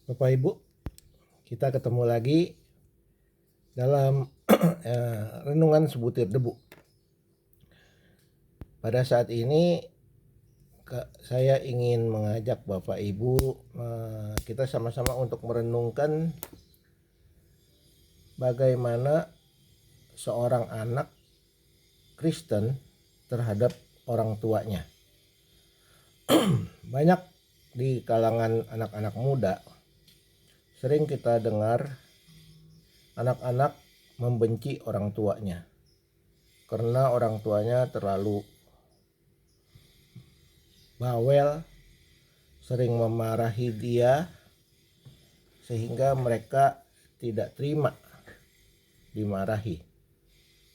Bapak Ibu, kita ketemu lagi dalam renungan sebutir debu. Pada saat ini saya ingin mengajak Bapak Ibu kita sama-sama untuk merenungkan bagaimana seorang anak Kristen terhadap orang tuanya. Banyak di kalangan anak-anak muda sering kita dengar anak-anak membenci orang tuanya karena orang tuanya terlalu bawel, sering memarahi dia sehingga mereka tidak terima dimarahi.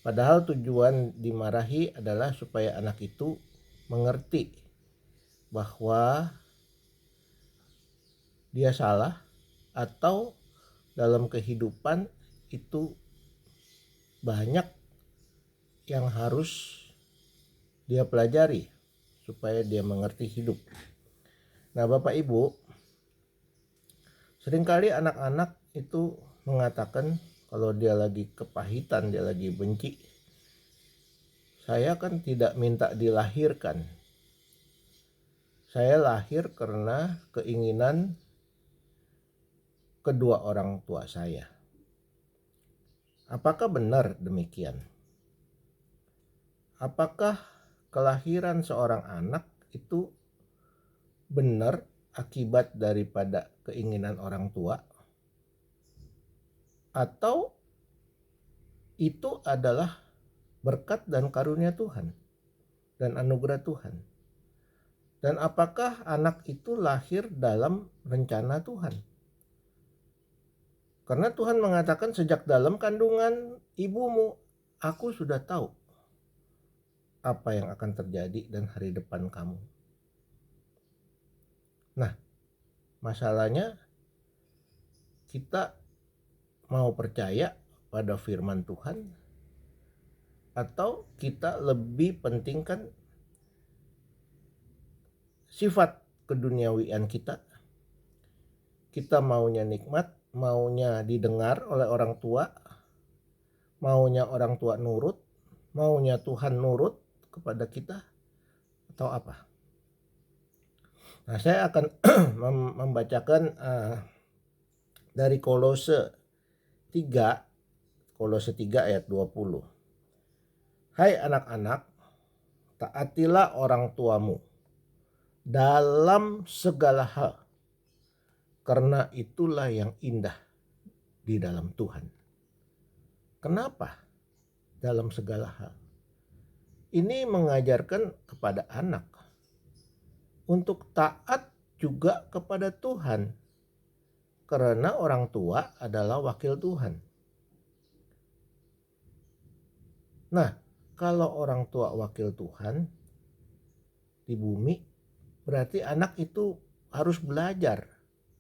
Padahal tujuan dimarahi adalah supaya anak itu mengerti bahwa dia salah atau dalam kehidupan itu banyak yang harus dia pelajari supaya dia mengerti hidup. Nah, Bapak Ibu, seringkali anak-anak itu mengatakan kalau dia lagi kepahitan, dia lagi benci, saya kan tidak minta dilahirkan. Saya lahir karena keinginan kedua orang tua saya. Apakah benar demikian? Apakah kelahiran seorang anak itu benar akibat daripada keinginan orang tua? Atau itu adalah berkat dan karunia Tuhan dan anugerah Tuhan? Dan apakah anak itu lahir dalam rencana Tuhan? Karena Tuhan mengatakan sejak dalam kandungan ibumu, aku sudah tahu apa yang akan terjadi dan hari depan kamu. Nah, masalahnya kita mau percaya pada firman Tuhan atau kita lebih pentingkan sifat keduniawian kita. Kita maunya nikmat, maunya didengar oleh orang tua, maunya orang tua nurut, maunya Tuhan nurut kepada kita, atau apa? Nah, saya akan membacakan dari Kolose 3 ayat 20. Hai anak-anak, taatilah orang tuamu dalam segala hal, karena itulah yang indah di dalam Tuhan. Kenapa dalam segala hal? Ini mengajarkan kepada anak untuk taat juga kepada Tuhan, karena orang tua adalah wakil Tuhan. Nah, kalau orang tua wakil Tuhan di bumi, berarti anak itu harus belajar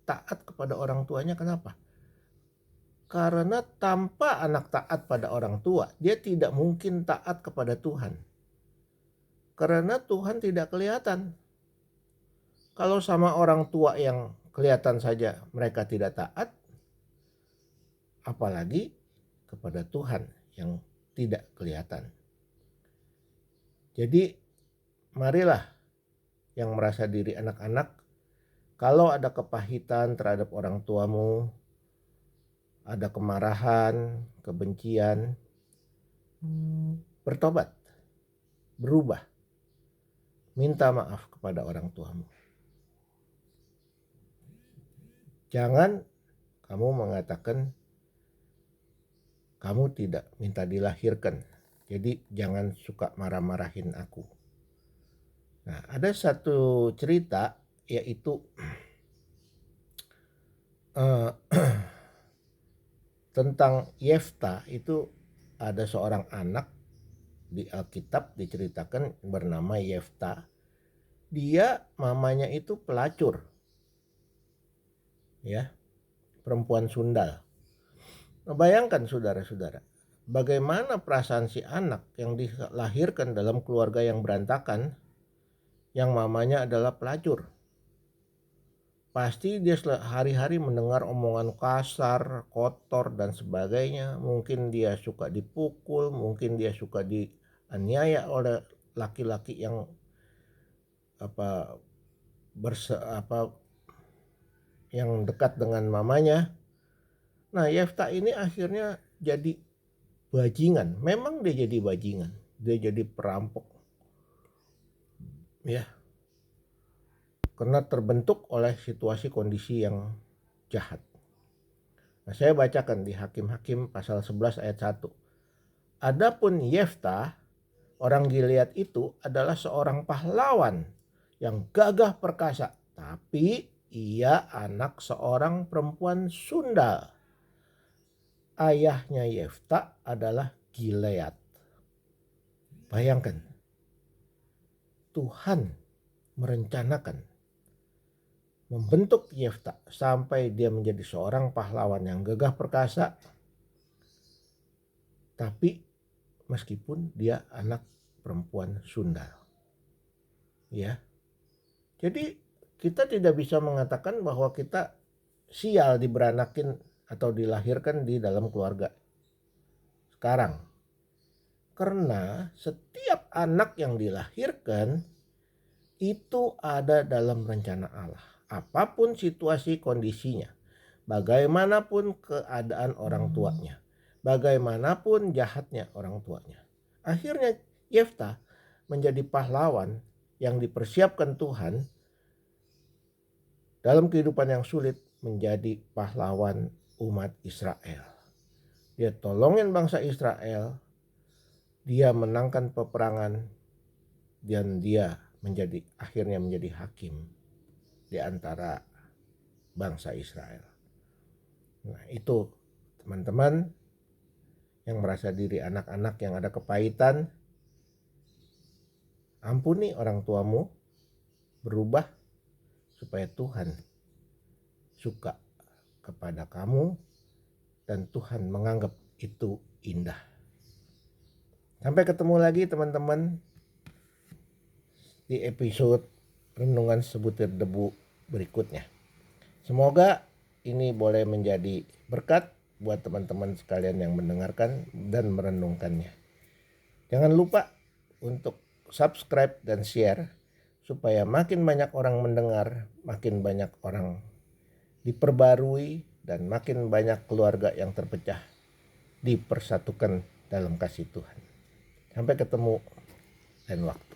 taat kepada orang tuanya. Kenapa? Karena tanpa anak taat pada orang tua, dia tidak mungkin taat kepada Tuhan. Karena Tuhan tidak kelihatan. Kalau sama orang tua yang kelihatan saja mereka tidak taat, apalagi kepada Tuhan yang tidak kelihatan. Jadi marilah yang merasa diri anak-anak, kalau ada kepahitan terhadap orang tuamu, ada kemarahan, kebencian, bertobat, berubah, minta maaf kepada orang tuamu. Jangan kamu mengatakan kamu tidak minta dilahirkan, jadi jangan suka marah-marahin aku. Nah, ada satu cerita, yaitu tentang Yefta. Itu ada seorang anak di Alkitab diceritakan bernama Yefta. Dia mamanya itu pelacur, ya, perempuan sundal. Nah, bayangkan saudara-saudara, bagaimana perasaan si anak yang dilahirkan dalam keluarga yang berantakan, yang mamanya adalah pelacur. pasti dia hari-hari mendengar omongan kasar, kotor dan sebagainya. Mungkin dia suka dipukul, mungkin dia suka dianiaya oleh laki-laki yang apa yang dekat dengan mamanya. Nah, Yefta ini akhirnya jadi bajingan. Memang dia jadi bajingan. Dia jadi perampok. Ya, karena terbentuk oleh situasi kondisi yang jahat. Nah, saya bacakan di Hakim-Hakim pasal 11 ayat 1. Adapun Yefta, orang Gilead itu adalah seorang pahlawan yang gagah perkasa, tapi ia anak seorang perempuan Sunda. Ayahnya Yefta adalah Gilead. Bayangkan, Tuhan merencanakan membentuk Yefta sampai dia menjadi seorang pahlawan yang gagah perkasa, tapi meskipun dia anak perempuan Sunda. Ya. Jadi kita tidak bisa mengatakan bahwa kita sial diberanakin atau dilahirkan di dalam keluarga sekarang. Karena setiap anak yang dilahirkan itu ada dalam rencana Allah. Apapun situasi kondisinya, bagaimanapun keadaan orang tuanya, bagaimanapun jahatnya orang tuanya. Akhirnya Yefta menjadi pahlawan yang dipersiapkan Tuhan dalam kehidupan yang sulit menjadi pahlawan umat Israel. Dia tolongin bangsa Israel, dia menangkan peperangan, dan dia akhirnya menjadi hakim di antara bangsa Israel. Nah, itu teman-teman yang merasa diri anak-anak yang ada kepahitan, ampuni orang tuamu, berubah supaya Tuhan suka kepada kamu dan Tuhan menganggap itu indah. Sampai ketemu lagi teman-teman di episode Renungan Sebutir Debu berikutnya. Semoga ini boleh menjadi berkat buat teman-teman sekalian yang mendengarkan dan merenungkannya. Jangan lupa untuk subscribe dan share supaya makin banyak orang mendengar, makin banyak orang diperbarui, dan makin banyak keluarga yang terpecah dipersatukan dalam kasih Tuhan. Sampai ketemu lain waktu.